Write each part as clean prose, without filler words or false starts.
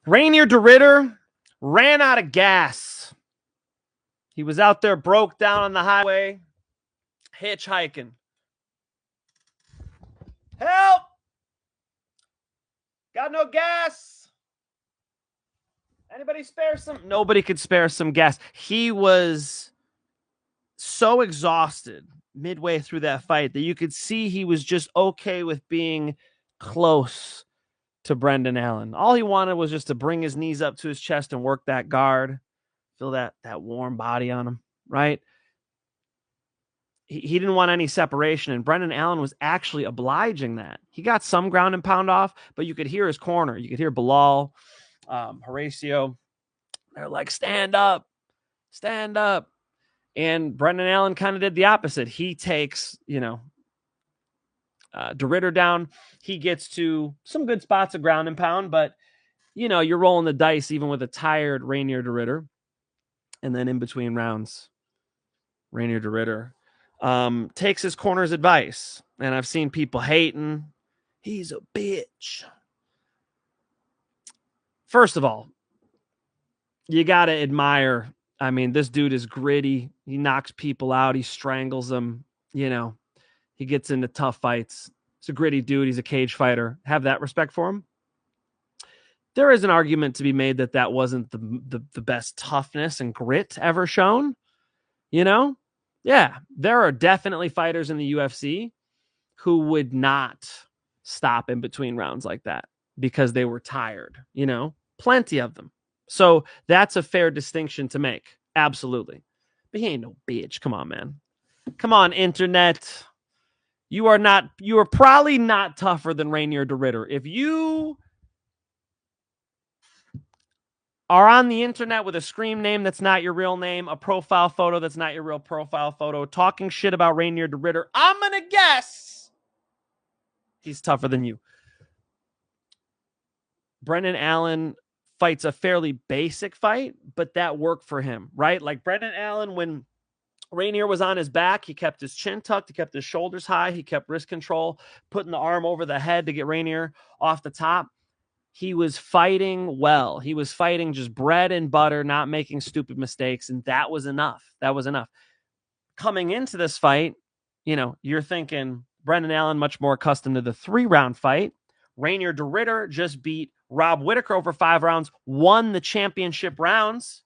Reiner de Ridder ran out of gas. He was out there broke down on the highway, hitchhiking. Help! Got no gas. Anybody spare some? Nobody could spare some gas. He was so exhausted midway through that fight that you could see he was just okay with being close to Brendan Allen. All he wanted was just to bring his knees up to his chest and work that guard. Feel that warm body on him, right? He didn't want any separation, and Brendan Allen was actually obliging that. He got some ground and pound off, but you could hear his corner. You could hear Bilal, Horacio. They're like, stand up, stand up. And Brendan Allen kind of did the opposite. He takes, de Ridder down. He gets to some good spots of ground and pound, but, you're rolling the dice even with a tired Reiner de Ridder. And then in between rounds, Reiner de Ridder takes his corner's advice. And I've seen people hating. He's a bitch. First of all, you got to admire. I mean, this dude is gritty. He knocks people out. He strangles them. He gets into tough fights. He's a gritty dude. He's a cage fighter. Have that respect for him. There is an argument to be made that wasn't the best toughness and grit ever shown. Yeah, there are definitely fighters in the UFC who would not stop in between rounds like that because they were tired, plenty of them. So that's a fair distinction to make. Absolutely. But he ain't no bitch. Come on, man. Come on, internet. You are probably not tougher than Reiner de Ridder. If you are on the internet with a scream name that's not your real name, a profile photo that's not your real profile photo, talking shit about Reiner de Ridder, I'm going to guess he's tougher than you. Brendan Allen fights a fairly basic fight, but that worked for him, right? Like Brendan Allen, when Reiner was on his back, he kept his chin tucked, he kept his shoulders high, he kept wrist control, putting the arm over the head to get Reiner off the top. He was fighting well. He was fighting just bread and butter, not making stupid mistakes, and that was enough. That was enough. Coming into this fight, you're thinking Brendan Allen much more accustomed to the 3-round fight. Reiner de Ridder just beat Rob Whittaker over 5 rounds, won the championship rounds.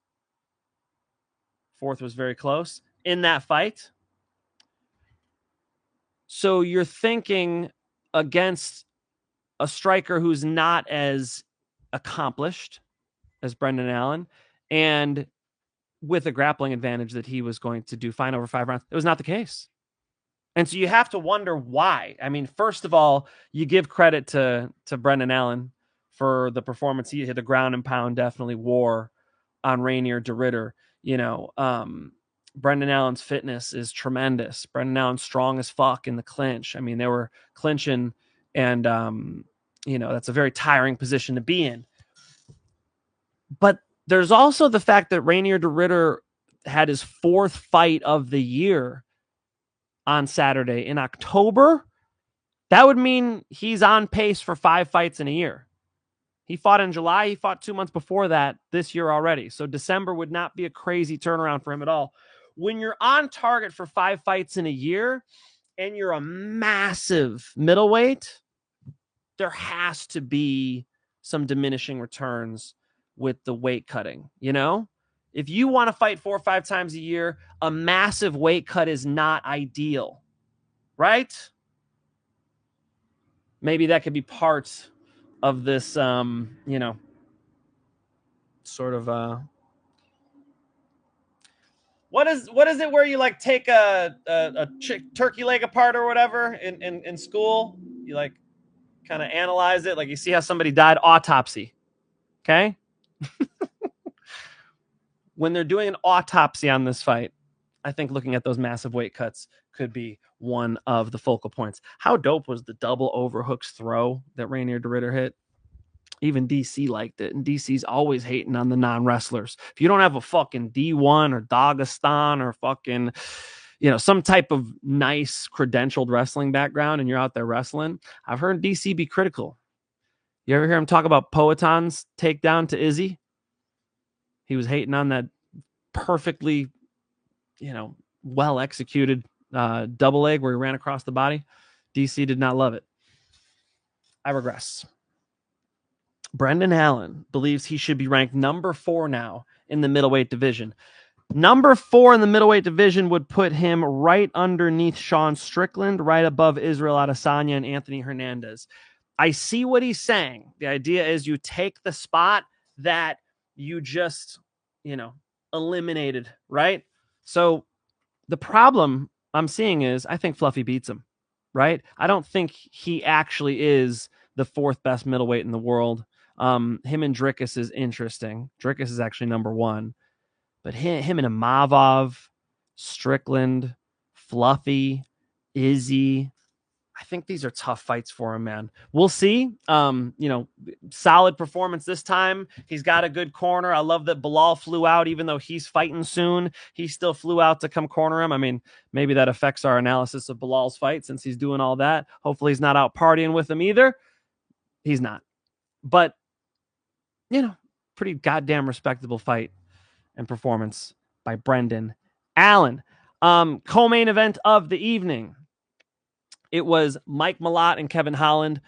4th was very close in that fight. So you're thinking against a striker who's not as accomplished as Brendan Allen and with a grappling advantage that he was going to do fine over 5 rounds. It was not the case. And so you have to wonder why. I mean, first of all, you give credit to Brendan Allen for the performance. He hit the ground and pound, definitely wore on Reiner de Ridder. Brendan Allen's fitness is tremendous. Brendan Allen's strong as fuck in the clinch. I mean, they were clinching and, that's a very tiring position to be in. But there's also the fact that Reiner de Ridder had his 4th fight of the year on Saturday in October. That would mean he's on pace for 5 fights in a year. He fought in July. He fought 2 months before that this year already. So December would not be a crazy turnaround for him at all. When you're on target for 5 fights in a year and you're a massive middleweight, there has to be some diminishing returns with the weight cutting. If you want to fight 4 or 5 times a year, a massive weight cut is not ideal, right? Maybe that could be part of this, sort of, what is it where you like take a turkey leg apart or whatever in school? You like kind of analyze it. Like you see how somebody died, autopsy. Okay. When they're doing an autopsy on this fight, I think looking at those massive weight cuts could be one of the focal points. How dope was the double overhooks throw that Reiner de Ridder hit? Even DC liked it, and DC's always hating on the non-wrestlers. If you don't have a fucking D1 or Dagestan or fucking, some type of nice credentialed wrestling background and you're out there wrestling, I've heard DC be critical. You ever hear him talk about Poetan's takedown to Izzy? He was hating on that perfectly, well executed double leg where he ran across the body. DC did not love it. I regress. Brendan Allen believes he should be ranked number 4 now in the middleweight division. Number 4 in the middleweight division would put him right underneath Sean Strickland, right above Israel Adesanya and Anthony Hernandez. I see what he's saying. The idea is you take the spot that you just, eliminated, right? So the problem I'm seeing is I think Fluffy beats him, right? I don't think he actually is the 4th best middleweight in the world. Him and Drickus is interesting. Drickus is actually number 1. But him and Imavov, Strickland, Fluffy, Izzy, I think these are tough fights for him, man. We'll see. Solid performance this time. He's got a good corner. I love that Bilal flew out, even though he's fighting soon. He still flew out to come corner him. I mean, maybe that affects our analysis of Bilal's fight since he's doing all that. Hopefully he's not out partying with him either. He's not. But, pretty goddamn respectable fight and performance by Brendan Allen. Co-main event of the evening. It was Mike Malott and Kevin Holland.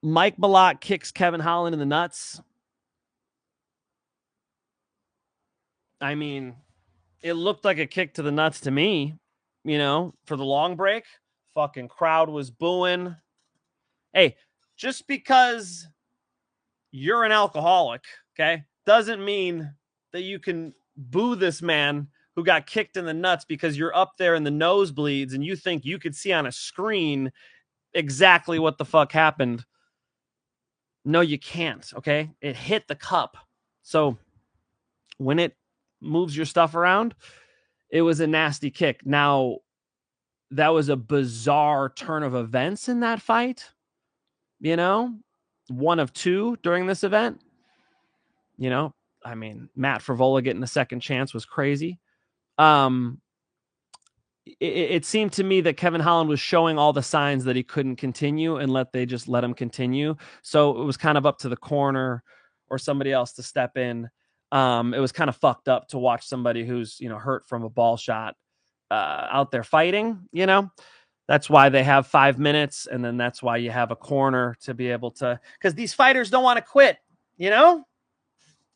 Mike Malott kicks Kevin Holland in the nuts. I mean, it looked like a kick to the nuts to me, for the long break. Fucking crowd was booing. Hey, just because you're an alcoholic, okay, doesn't mean that you can boo this man who got kicked in the nuts because you're up there in the nosebleeds and you think you could see on a screen exactly what the fuck happened. No, you can't, okay? It hit the cup. So when it moves your stuff around, it was a nasty kick. Now, that was a bizarre turn of events in that fight. 1 of 2 during this event. I mean, Matt Frevola getting a second chance was crazy. It seemed to me that Kevin Holland was showing all the signs that he couldn't continue and they just let him continue. So it was kind of up to the corner or somebody else to step in. It was kind of fucked up to watch somebody who's, hurt from a ball shot out there fighting, That's why they have 5 minutes. And then that's why you have a corner to be able to, because these fighters don't want to quit, They don't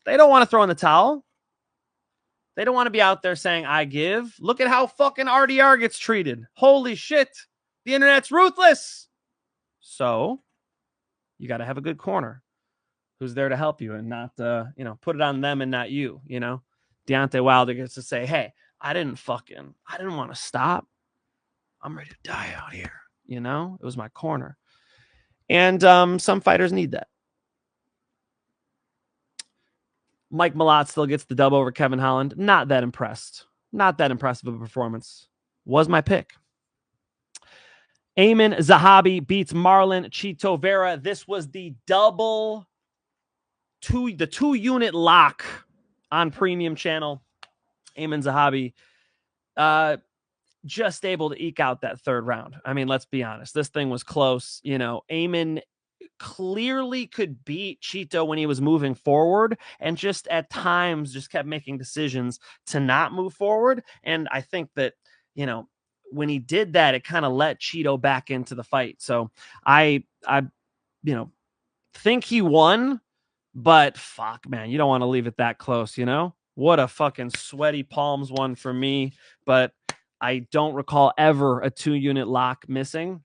want to throw in the towel. They don't want to be out there saying, I give. Look at how fucking RDR gets treated. Holy shit. The internet's ruthless. So you got to have a good corner who's there to help you and not, put it on them and not you, Deontay Wilder gets to say, hey, I didn't want to stop. I'm ready to die out here. It was my corner. And some fighters need that. Mike Malott still gets the dub over Kevin Holland. Not that impressed. Not that impressive of a performance. Was my pick. Aiemann Zahabi beats Marlon Chito Vera. This was the the 2-unit lock on Premium Channel. Aiemann Zahabi just able to eke out that 3rd round. I mean, let's be honest. This thing was close. Aiemann clearly could beat Chito when he was moving forward and just at times just kept making decisions to not move forward. And I think that, when he did that, it kind of let Chito back into the fight. So I think he won, but fuck, man, you don't want to leave it that close, What a fucking sweaty palms one for me, but I don't recall ever a 2-unit lock missing.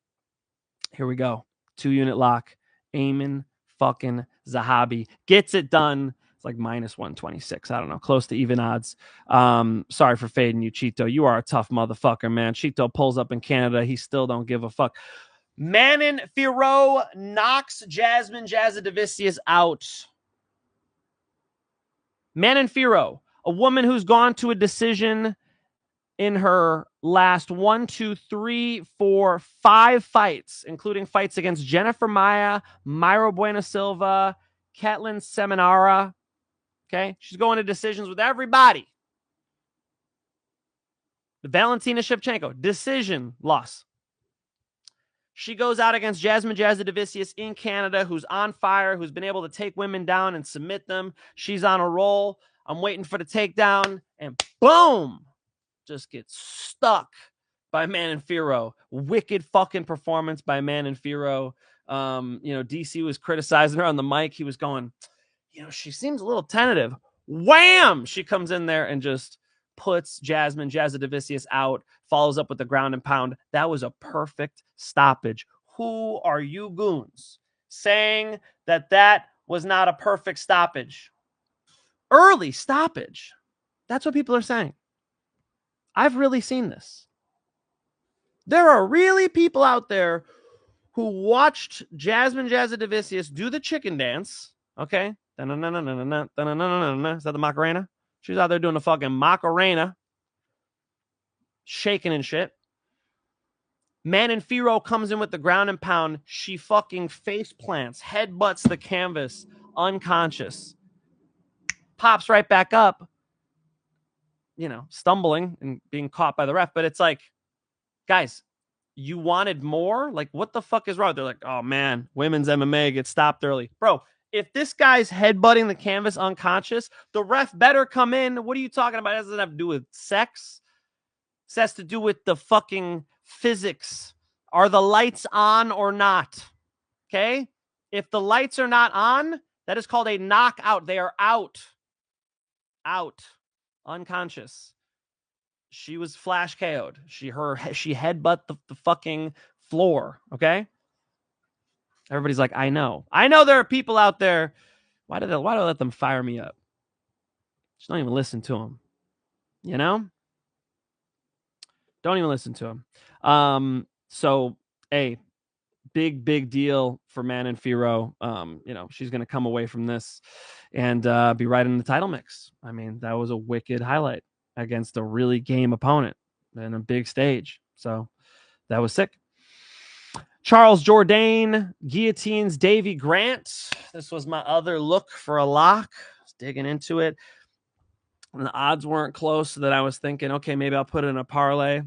Here we go. 2-unit lock. Aiemann fucking Zahabi gets it done. It's like minus 126. I don't know. Close to even odds. Sorry for fading you, Chito. You are a tough motherfucker, man. Chito pulls up in Canada. He still don't give a fuck. Manon Firot knocks Jasmine Jasudavicius out. Manon Firot, a woman who's gone to a decision in her last 1, 2, 3, 4, 5 fights, including fights against Jennifer Maia, Mayra Bueno Silva, Ketlin Seminara. Okay. She's going to decisions with everybody. Valentina Shevchenko, decision loss. She goes out against Jasmine Jasudavicius in Canada, who's on fire, who's been able to take women down and submit them. She's on a roll. I'm waiting for the takedown, and boom, just gets stuck by Manon Fiorot. Wicked fucking performance by Manon Fiorot. DC was criticizing her on the mic. He was going, she seems a little tentative. Wham! She comes in there and just puts Jasmine Jasudavicius out, follows up with the ground and pound. That was a perfect stoppage. Who are you goons saying that was not a perfect stoppage? Early stoppage. That's what people are saying. I've really seen this. There are really people out there who watched Jasmine Jasudavicius do the chicken dance. Okay. Is that the Macarena? She's out there doing the fucking Macarena. Shaking and shit. Manon Fiorot comes in with the ground and pound. She fucking face plants, headbutts the canvas, unconscious. Pops right back up, stumbling and being caught by the ref. But it's like, guys, you wanted more? Like, what the fuck is wrong? They're like, oh man, women's MMA gets stopped early. Bro, if this guy's headbutting the canvas unconscious, the ref better come in. What are you talking about? It doesn't have to do with sex. It has to do with the fucking physics. Are the lights on or not? Okay? If the lights are not on, that is called a knockout. They are out. Out. Unconscious. She was flash KO'd. She headbutt the fucking floor. Okay? Everybody's like, I know there are people out there. Why do they let them fire me up? Just don't even listen to them. Don't even listen to them. So big deal for Manon Fiorot. She's going to come away from this and be right in the title mix. I mean, that was a wicked highlight against a really game opponent in a big stage. So that was sick. Charles Jourdain guillotines Davey Grant. This was my other look for a lock. I was digging into it. And the odds weren't close, so that I was thinking, okay, maybe I'll put it in a parlay.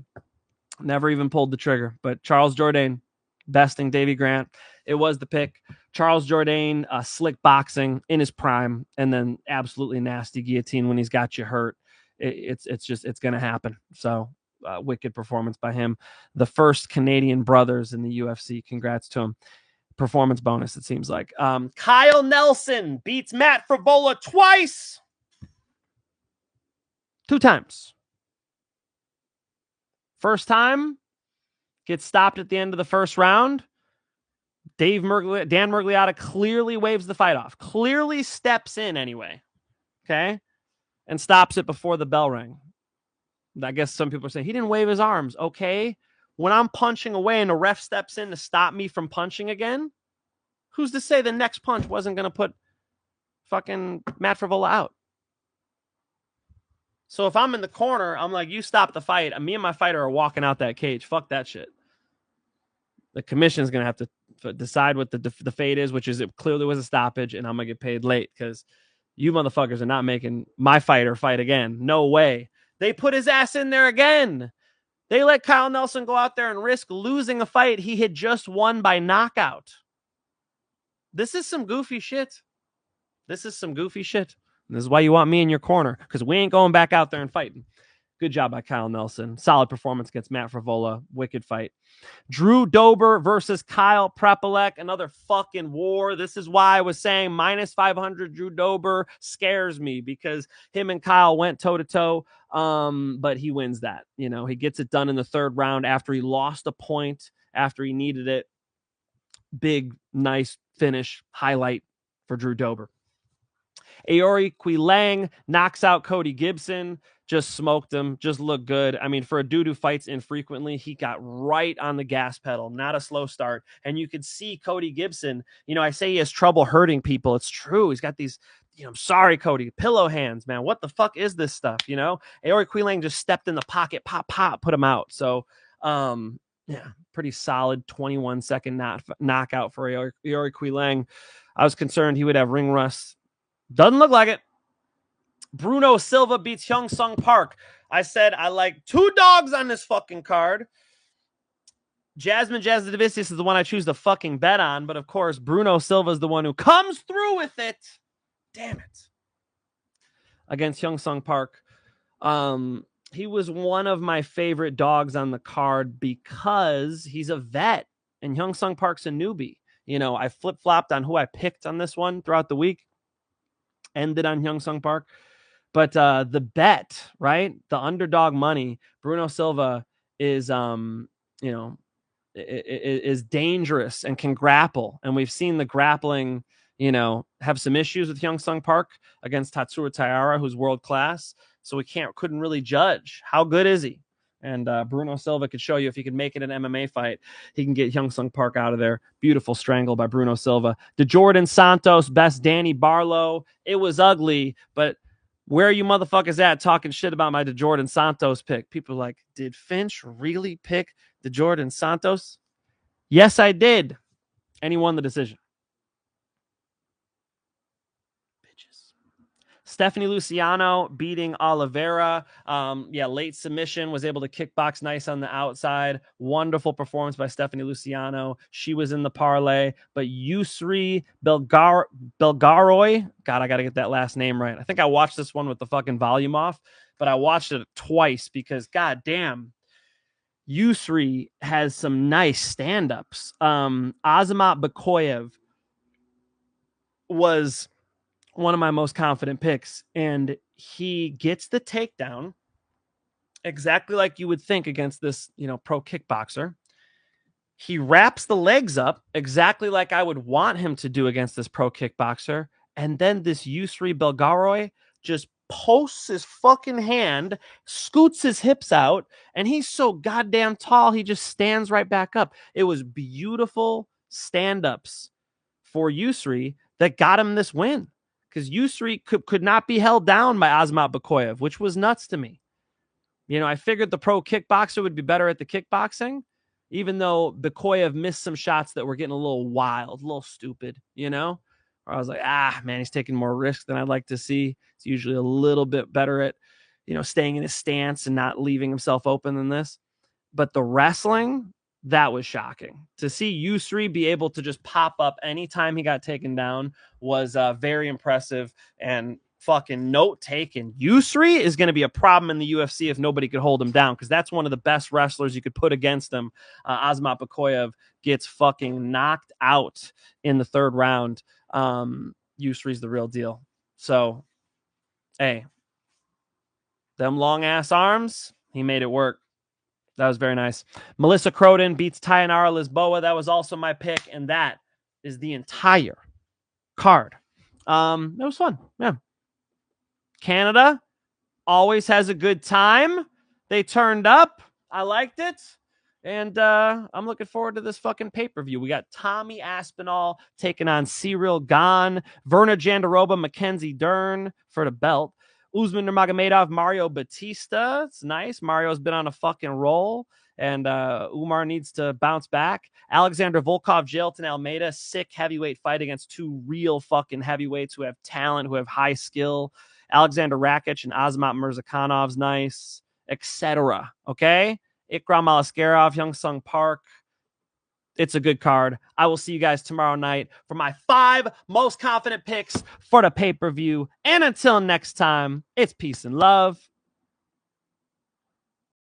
Never even pulled the trigger. But Charles Jourdain besting Davey Grant. It was the pick. Charles Jourdain, slick boxing in his prime, and then absolutely nasty guillotine when he's got you hurt. It's going to happen. So wicked performance by him. The first Canadian brothers in the UFC. Congrats to him. Performance bonus, it seems like. Kyle Nelson beats Matt Frevola twice. 2 times. First time, gets stopped at the end of the first round. Dan Miragliotta clearly waves the fight off. Clearly steps in anyway. Okay? And stops it before the bell rang. I guess some people are saying he didn't wave his arms. Okay. When I'm punching away and the ref steps in to stop me from punching again, who's to say the next punch wasn't going to put fucking Matt Frevola out? So if I'm in the corner, I'm like, you stop the fight. Me and my fighter are walking out that cage. Fuck that shit. The commission's going to have to decide what the fate is, which is it clearly was a stoppage, and I'm going to get paid late because you motherfuckers are not making my fighter fight again. No way. They put his ass in there again. They let Kyle Nelson go out there and risk losing a fight he had just won by knockout. This is some goofy shit. This is why you want me in your corner, because we ain't going back out there and fighting. Good job by Kyle Nelson. Solid performance against Matt Frevola. Wicked fight. Drew Dober versus Kyle Prepolec. Another fucking war. This is why I was saying minus 500 Drew Dober scares me, because him and Kyle went toe-to-toe, but he wins that. He gets it done in the 3rd round after he lost a point, after he needed it. Big, nice finish. Highlight for Drew Dober. Aori Qileng knocks out Cody Gibson. Just smoked him. Just looked good. I mean, for a dude who fights infrequently, he got right on the gas pedal. Not a slow start. And you could see Cody Gibson. I say he has trouble hurting people. It's true. He's got these, I'm sorry, Cody, pillow hands, man. What the fuck is this stuff? Aori Qileng just stepped in the pocket, pop, put him out. So, pretty solid 21-second knockout for Aori Qileng. I was concerned he would have ring rust. Doesn't look like it. Bruno Silva beats HyunSung Park. I said I like 2 dogs on this fucking card. Jasmine Jasudavicius is the one I choose to fucking bet on, but of course, Bruno Silva is the one who comes through with it. Damn it. Against HyunSung Park. He was one of my favorite dogs on the card because he's a vet and HyunSung Park's a newbie. You know, I flip-flopped on who I picked on this one throughout the week. Ended on HyunSung Park. But the bet, right? The underdog money, Bruno Silva is, is dangerous and can grapple. And we've seen the grappling, have some issues with HyunSung Park against Tatsuro Taira, who's world class. So we couldn't really judge. How good is he? And Bruno Silva could show you if he could make it an MMA fight, he can get HyunSung Park out of there. Beautiful strangle by Bruno Silva. Djorden Santos, best Danny Barlow. It was ugly, but where are you motherfuckers at talking shit about my Djorden Santos pick? People are like, did Finch really pick Djorden Santos? Yes, I did. And he won the decision. Bitches. Stephanie Luciano beating Oliveira. Late submission, was able to kickbox nice on the outside. Wonderful performance by Stephanie Luciano. She was in the parlay, but Yousri Belgaroy, God, I got to get that last name right. I think I watched this one with the fucking volume off, but I watched it twice because, god damn, Yousri has some nice stand-ups. Aiemann Bekoev was one of my most confident picks, and he gets the takedown exactly like you would think against this, pro kickboxer. He wraps the legs up exactly like I would want him to do against this pro kickboxer, and then this Yousri Belgaroy just posts his fucking hand, scoots his hips out, and he's so goddamn tall, he just stands right back up. It was beautiful stand-ups for Yousri that got him this win, because Yousri could not be held down by Aiemann Bekoev, which was nuts to me. I figured the pro kickboxer would be better at the kickboxing, even though Bekoev missed some shots that were getting a little wild, a little stupid, I was like, man, he's taking more risk than I'd like to see. He's usually a little bit better at, staying in his stance and not leaving himself open than this. But the wrestling, that was shocking. To see Yousri be able to just pop up anytime he got taken down was very impressive and fucking note taken. Yousri is going to be a problem in the UFC if nobody could hold him down, because that's one of the best wrestlers you could put against him. Aiemann Bekoev gets fucking knocked out in the third round. Yousri's the real deal. So, hey, them long ass arms, he made it work. That was very nice. Melissa Croden beats Tayanara Lisboa. That was also my pick, and that is the entire card. It was fun. Yeah. Canada always has a good time. They turned up. I liked it. And I'm looking forward to this fucking pay-per-view. We got Tommy Aspinall taking on Cyril Gane, Verna Jandiroba, Mackenzie Dern for the belt. Usman Nurmagomedov, Mario Batista. It's nice. Mario's been on a fucking roll, and Umar needs to bounce back. Alexander Volkov, Jailton Almeida. Sick heavyweight fight against two real fucking heavyweights who have talent, who have high skill. Alexander Rakic and Azamat Mirzakhanov's nice, etc. Okay? Ikram Alaskarov, HyunSung Park. It's a good card. I will see you guys tomorrow night for my 5 most confident picks for the pay-per-view. And until next time, it's peace and love.